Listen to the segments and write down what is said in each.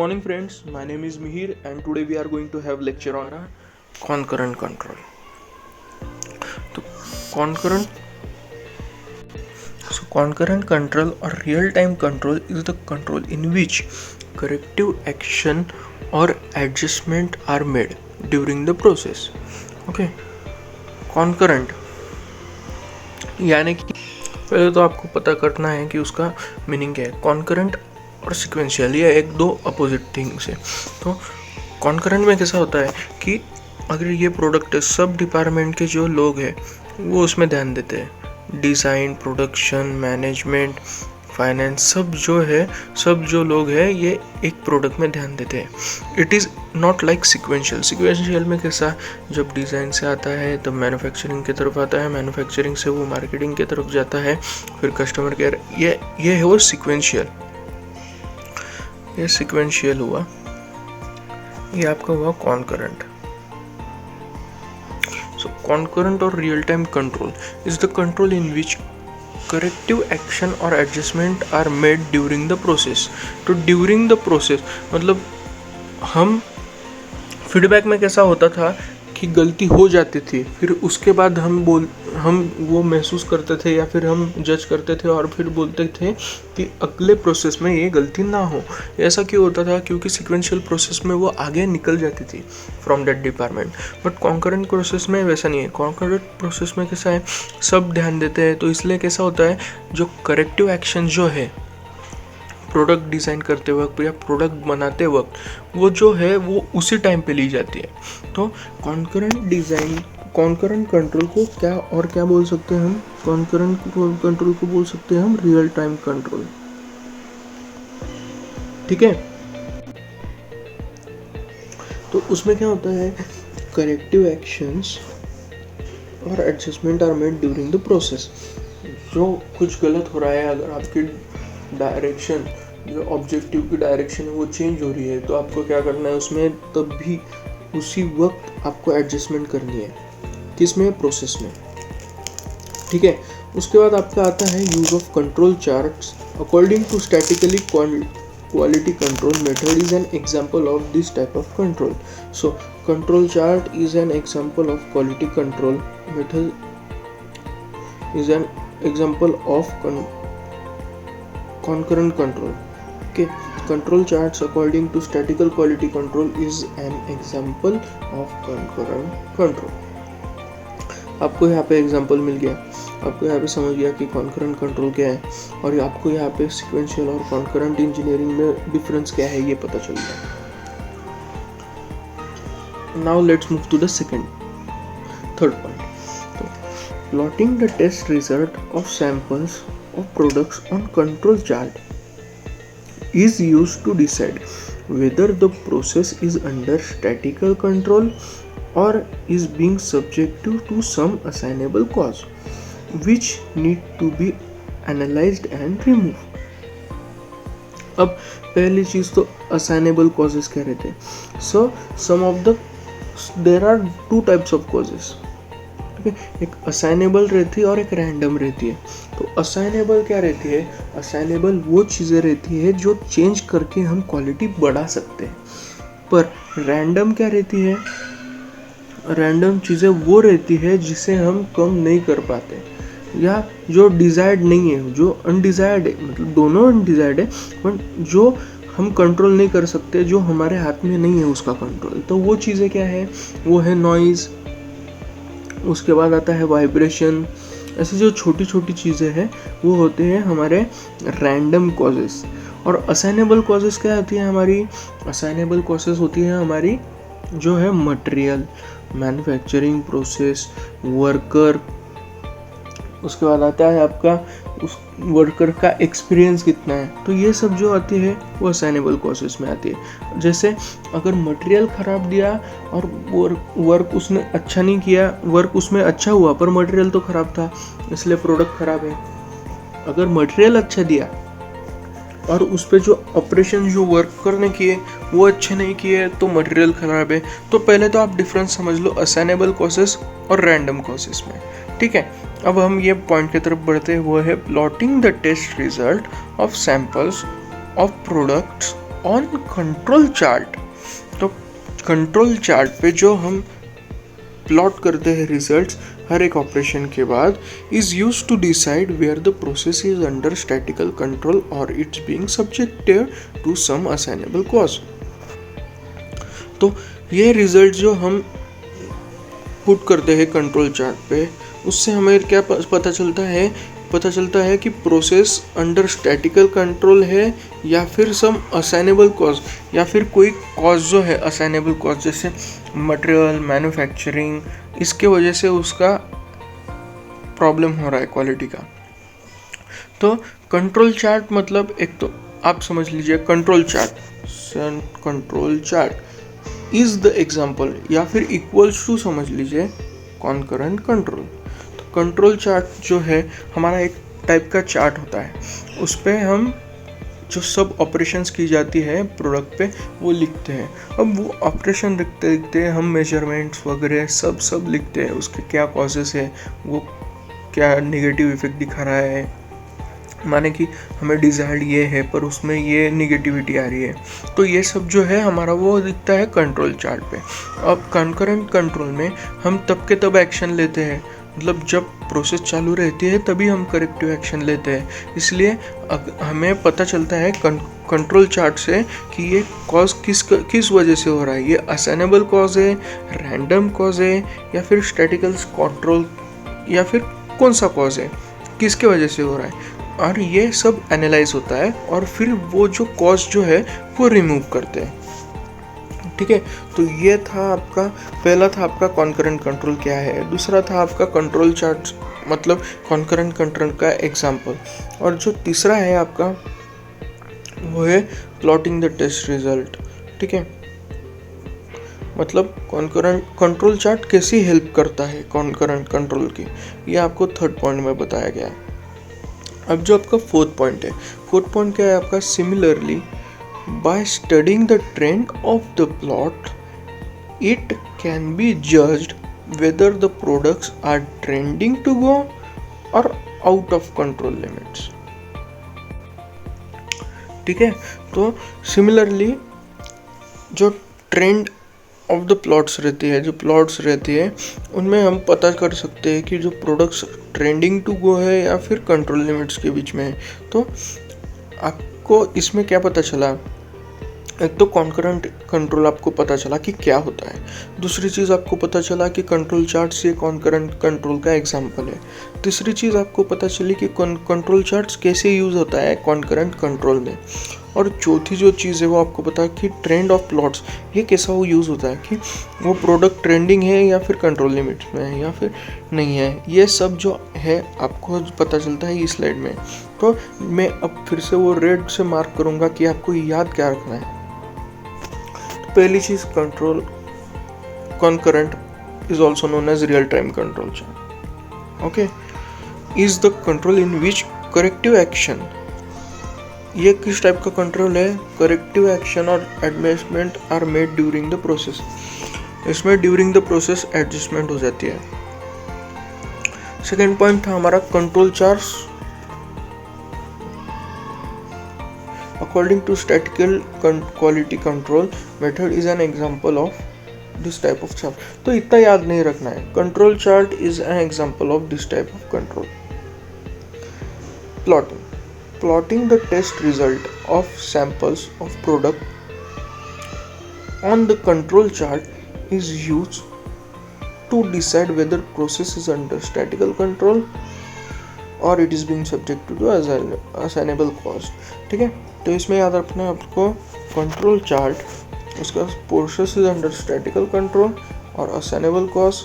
morning friends, my name is Mihir and today we are going to have lecture on concurrent control. So concurrent control or real-time control is the control in which corrective action or adjustment are made during the process. Okay, concurrent यानी कि पहले तो आपको पता करना है कि उसका मीनिंग क्या है। कॉन्करेंट और सिक्वेंशियल ये एक दो अपोजिट थिंग्स है। तो कॉन्करेंट में कैसा होता है कि अगर ये प्रोडक्ट सब डिपार्टमेंट के जो लोग हैं वो उसमें ध्यान देते हैं, डिज़ाइन, प्रोडक्शन, मैनेजमेंट, फाइनेंस, सब जो लोग हैं ये एक प्रोडक्ट में ध्यान देते हैं। It is not like sequential में कैसा, जब डिज़ाइन से आता है तब मैन्युफैक्चरिंग की तरफ आता है, मैन्युफैक्चरिंग से वो मार्केटिंग की तरफ जाता है, फिर कस्टमर केयर, ये है वो सिक्वेंशियल। ये सिक्वेंशियल हुआ, ये आपका हुआ कॉन्करेंट। सो कॉन्करेंट और real time control is the control in which corrective action or adjustment are made during the process. तो during the process मतलब हम फीडबैक में कैसा होता था कि गलती हो जाती थी, फिर उसके बाद हम वो महसूस करते थे या फिर हम जज करते थे और फिर बोलते थे कि अगले प्रोसेस में ये गलती ना हो। ऐसा क्यों होता था? क्योंकि सिक्वेंशियल प्रोसेस में वो आगे निकल जाती थी from that department. But concurrent process में वैसा नहीं है। कॉन्करेंट प्रोसेस में कैसा है, सब ध्यान देते हैं, तो इसलिए कैसा होता है, जो करेक्टिव एक्शन जो है प्रोडक्ट डिज़ाइन करते वक्त या प्रोडक्ट बनाते वक्त वो जो है वो उसी टाइम पे ली जाती है। तो कॉन्करेंट कंट्रोल को क्या बोल सकते हैं हम? कॉन्करेंट कंट्रोल को बोल सकते हैं हम रियल टाइम कंट्रोल। ठीक है, तो उसमें क्या होता है, करेक्टिव एक्शंस और adjustment are made during the process. जो कुछ गलत हो रहा है, अगर आपकी डायरेक्शन, जो ऑब्जेक्टिव की डायरेक्शन है वो चेंज हो रही है, तो आपको क्या करना है उसमें, तब भी उसी वक्त आपको एडजस्टमेंट करनी है। किसमें? प्रोसेस में। ठीक है, उसके बाद आपका आता है use of control charts according to statically quality control method is an example of this type of control. So control chart is an example of quality control method is an example of concurrent control. Okay, control charts according to statistical quality control is an example of concurrent control. आपको यहाँ पे example मिल गया, आपको यहाँ पे समझ गया कि concurrent control क्या है, और आपको यहाँ पे sequential और concurrent engineering में डिफरेंस क्या है ये पता चल गया। Now let's move to the third point. So, plotting the test result of samples of products on control chart is used to decide whether the process is under statistical control or is being subjected to some assignable cause which need to be analyzed and removed. अब पहली चीज तो assignable causes कह रहे थे। So there are two types of causes. एक assignable रहती है और एक रैंडम रहती है। तो असाइनेबल क्या रहती है? असाइनेबल वो चीज़ें रहती है जो चेंज करके हम क्वालिटी बढ़ा सकते हैं। पर रैंडम क्या रहती है? रैंडम चीज़ें वो रहती है जिसे हम कम नहीं कर पाते, या जो डिज़ायर्ड नहीं है, जो अनडिज़ायर्ड है, मतलब दोनों अनडिज़ायर्ड है, पर जो हम कंट्रोल नहीं कर सकते, जो हमारे हाथ में नहीं है उसका कंट्रोल। तो वो चीज़ें क्या है? वो है नॉइज़, उसके बाद आता है वाइब्रेशन। ऐसी जो छोटी छोटी चीज़ें हैं वो होते हैं हमारे रैंडम कॉजेस। और असाइनेबल कॉजेस क्या होती है हमारी? असाइनेबल कॉजेस होती है हमारी जो है मटेरियल, मैन्युफैक्चरिंग प्रोसेस, वर्कर, उसके बाद आता है आपका उस वर्कर का एक्सपीरियंस कितना है। तो ये सब जो आती है वो असाइनेबल कॉजेस में आती है। जैसे अगर मटेरियल ख़राब दिया और वर्क उसने अच्छा नहीं किया, वर्क उसमें अच्छा हुआ पर मटेरियल तो ख़राब था, इसलिए प्रोडक्ट ख़राब है। अगर मटेरियल अच्छा दिया और उस पर जो ऑपरेशन जो वर्कर ने किए वो अच्छे नहीं किए तो मटेरियल ख़राब है। तो पहले तो आप डिफरेंस समझ लो असाइनेबल कॉजेस और रैंडम कॉजेस में। ठीक है, अब हम ये पॉइंट की तरफ बढ़ते हैं, वो है plotting the test result of samples of products on control chart, तो कंट्रोल चार्ट पे जो हम प्लॉट करते हैं रिजल्ट्स हर एक ऑपरेशन के बाद, is use to decide where the process is under statistical control और it's being subjected to some assignable cause. तो ये रिजल्ट जो हम पुट करते हैं कंट्रोल चार्ट पे, उससे हमें क्या पता चलता है कि प्रोसेस अंडर स्टैटिकल कंट्रोल है या फिर सम असाइनेबल कॉज, या फिर कोई कॉज जो है असाइनेबल कॉज, जैसे मटेरियल मैन्युफैक्चरिंग, इसके वजह से उसका प्रॉब्लम हो रहा है क्वालिटी का। तो कंट्रोल चार्ट मतलब एक तो आप समझ लीजिए control chart is the example, या फिर इक्वल्स टू समझ लीजिए कॉन्करेंट कंट्रोल। तो कंट्रोल चार्ट जो है हमारा एक टाइप का चार्ट होता है, उस पर हम जो सब ऑपरेशंस की जाती है प्रोडक्ट पे वो लिखते हैं। अब वो ऑपरेशन लिखते लिखते हम मेजरमेंट्स वगैरह सब लिखते हैं, उसके क्या कॉजेस है, वो क्या नेगेटिव इफेक्ट दिखा रहा है, माने कि हमें डिजायर्ड ये है पर उसमें ये निगेटिविटी आ रही है, तो ये सब जो है हमारा वो दिखता है कंट्रोल चार्ट पे। अब कॉन्करेंट कंट्रोल में हम तब के तब एक्शन लेते हैं, मतलब जब प्रोसेस चालू रहती है तभी हम करेक्टिव एक्शन लेते हैं, इसलिए हमें पता चलता है कंट्रोल चार्ट से कि ये कॉज किस वजह से हो रहा है, ये असाइनेबल कॉज है, रैंडम कॉज है, या फिर स्टैटिकल कंट्रोल, या फिर कौन सा कॉज है, किसके वजह से हो रहा है। और ये सब एनालाइज होता है और फिर वो जो कॉज जो है वो रिमूव करते हैं। ठीक है, तो ये था आपका पहला था आपका कॉन्करेंट कंट्रोल क्या है, दूसरा था आपका कंट्रोल चार्ट मतलब कॉन्करेंट कंट्रोल का एग्जांपल, और जो तीसरा है आपका वो है प्लॉटिंग द टेस्ट रिजल्ट। ठीक है, मतलब कॉन्करेंट कंट्रोल चार्ट कैसी हेल्प करता है कॉन्करेंट कंट्रोल की, ये आपको थर्ड पॉइंट में बताया गया है। अब जो आपका फोर्थ पॉइंट क्या है आपका, similarly by studying the trend of the plot it can be judged whether the products are trending to go or out of control limits। ठीक है, तो सिमिलरली जो ट्रेंड ऑफ द प्लॉट्स रहती है, जो प्लॉट्स रहती है उनमें हम पता कर सकते हैं कि जो प्रोडक्ट्स ट्रेंडिंग टू गो है या फिर कंट्रोल लिमिट्स के बीच में है। तो आपको इसमें क्या पता चला, एक तो कॉन्करेंट कंट्रोल आपको पता चला कि क्या होता है, दूसरी चीज़ आपको पता चला कि कंट्रोल चार्ट से कॉन्करेंट कंट्रोल का एग्जांपल है, तीसरी चीज़ आपको पता चली कि कंट्रोल चार्ट्स कैसे यूज़ होता है कॉन्करेंट कंट्रोल में, और चौथी जो चीज़ है वो आपको पता कि ट्रेंड ऑफ प्लॉट्स ये कैसा वो यूज़ होता है, कि वो प्रोडक्ट ट्रेंडिंग है या फिर कंट्रोल लिमिट्स में है या फिर नहीं है, ये सब जो है आपको पता चलता है इस स्लाइड में। तो मैं अब फिर से वो रेड से मार्क करूँगा कि आपको याद क्या रखना है। पहली चीज control concurrent is also known as real time control chart, okay, is the control in which corrective action, ये किस टाइप का कंट्रोल है, करेक्टिव एक्शन और adjustment are made during the process, इसमें ड्यूरिंग द प्रोसेस एडजस्टमेंट हो जाती है। Second point था हमारा control charts according to statistical quality control method is an example of this type of chart। तो इतना याद नहीं रखना है, control chart is an example of this type of control। plotting the test result of samples of product on the control chart is used to decide whether process is under statistical control और it is being subject to assignable cause. ठीक है, तो इसमें याद रखना है आपको control chart, उसका process is under statistical control और assignable cause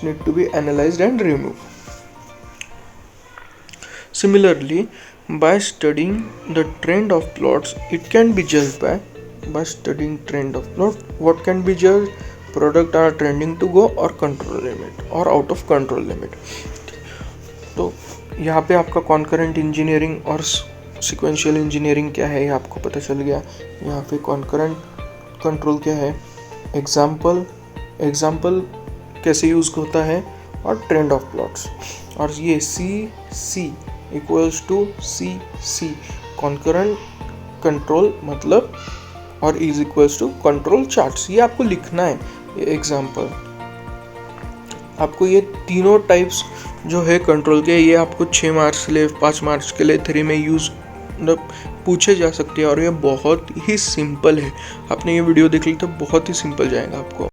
need to be analysed and remove. Similarly by studying the trend of plots it can be judged by studying trend of plot what can be judged, product are trending to go or control limit or out of control limit। तो यहाँ पे आपका concurrent engineering और sequential engineering क्या है ये आपको पता चल गया। यहाँ पे कॉन्करेंट कंट्रोल क्या है, एग्जाम्पल कैसे यूज़ होता है और ट्रेंड ऑफ प्लॉट्स, और ये C equals to C concurrent control मतलब और is equals to control charts. ये आपको लिखना है, ये एग्जाम्पल। आपको ये तीनों टाइप्स जो है कंट्रोल के, ये आपको 6 मार्क्स के लिए, 5 मार्क्स के लिए 3 में यूज़ मतलब पूछे जा सकते हैं, और ये बहुत ही सिंपल है। आपने ये वीडियो देख ली तो बहुत ही सिंपल जाएगा आपको।